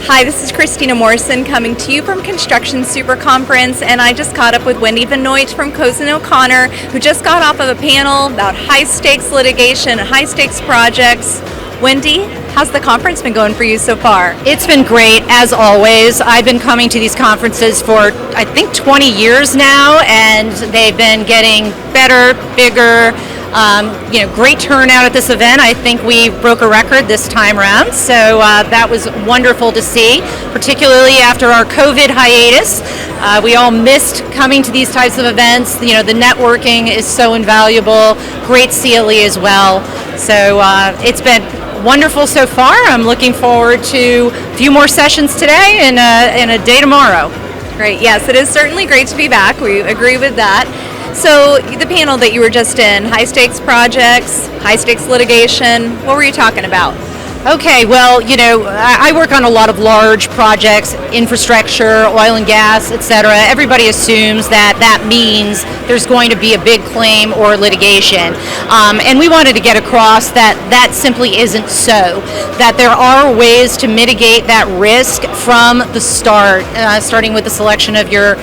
Hi, this is Christina Morrison coming to you from Construction SuperConference, and I just caught up with Wendy Venoit from Cozen O'Connor, who just got off of a panel about high stakes litigation and high stakes projects. Wendy, how's the conference been going for you so far? It's been great, as always. I've been coming to these conferences for, I think, 20 years now, and they've been getting better, bigger. Great turnout at this event. I think we broke a record this time around, so that was wonderful to see, particularly after our COVID hiatus. We all missed coming to these types of events. The networking is so invaluable. Great CLE as well. So it's been wonderful so far. I'm looking forward to a few more sessions today and a day tomorrow. Great. Yes, it is certainly great to be back. We agree with that. So the panel that you were just in, high stakes projects, high stakes litigation, what were you talking about? Okay, well, I work on a lot of large projects, infrastructure, oil and gas, etc. Everybody assumes that means there's going to be a big claim or litigation. And we wanted to get across that simply isn't so, that there are ways to mitigate that risk from the start, starting with the selection of your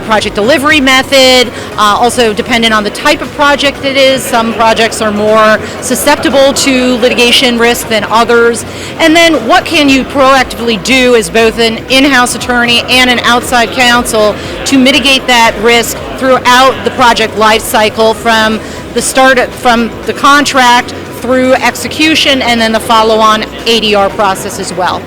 project delivery method, also dependent on the type of project it is. Some projects are more susceptible to litigation risk than others. And then what can you proactively do as both an in-house attorney and an outside counsel to mitigate that risk throughout the project life cycle, from the start, from the contract through execution, and then the follow-on ADR process as well.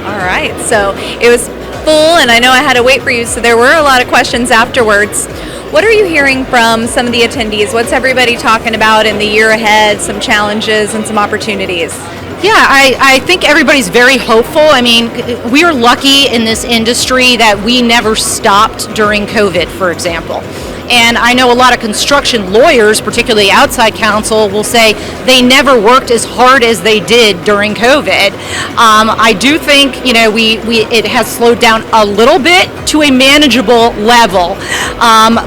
All right, so it was full, and I know I had to wait for you, so there were a lot of questions afterwards. What are you hearing from some of the attendees? What's everybody talking about in the year ahead, some challenges and some opportunities? Yeah, I think everybody's very hopeful. I mean, we are lucky in this industry that we never stopped during COVID, for example. And I know a lot of construction lawyers, particularly outside counsel, will say they never worked as hard as they did during COVID. I do think it has slowed down a little bit to a manageable level,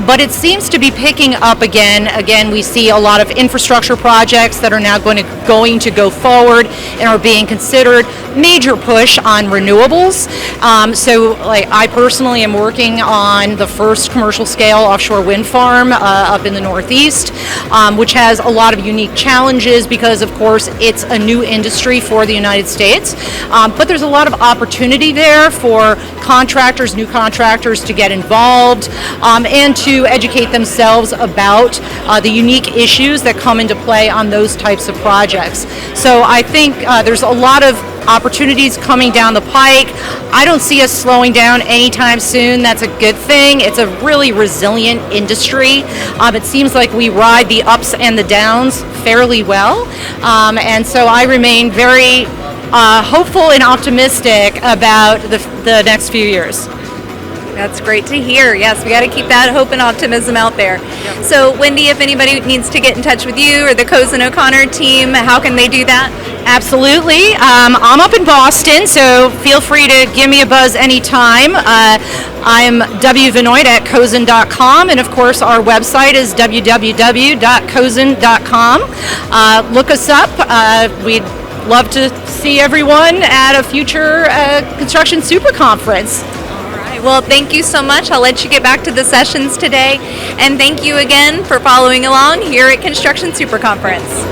but it seems to be picking up again. Again, we see a lot of infrastructure projects that are now going to go forward and are being considered. Major push on renewables. I personally am working on the first commercial scale offshore wind farm up in the Northeast, which has a lot of unique challenges because, of course, it's a new industry for the United States. But there's a lot of opportunity there for contractors, new contractors, to get involved and to educate themselves about the unique issues that come into play on those types of projects. So I think there's a lot of opportunities coming down the pike. I don't see us slowing down anytime soon. That's a good thing. It's a really resilient industry. It seems like we ride the ups and the downs fairly well. And so I remain very hopeful and optimistic about the next few years. That's great to hear. Yes, we got to keep that hope and optimism out there. Yep. So, Wendy, if anybody needs to get in touch with you or the Cozen O'Connor team, how can they do that? Absolutely. I'm up in Boston, so feel free to give me a buzz anytime. I'm wvenoit at cozen.com, and of course our website is www.cozen.com. Look us up. We'd love to see everyone at a future Construction SuperConference. Well, thank you so much. I'll let you get back to the sessions today. And thank you again for following along here at Construction SuperConference.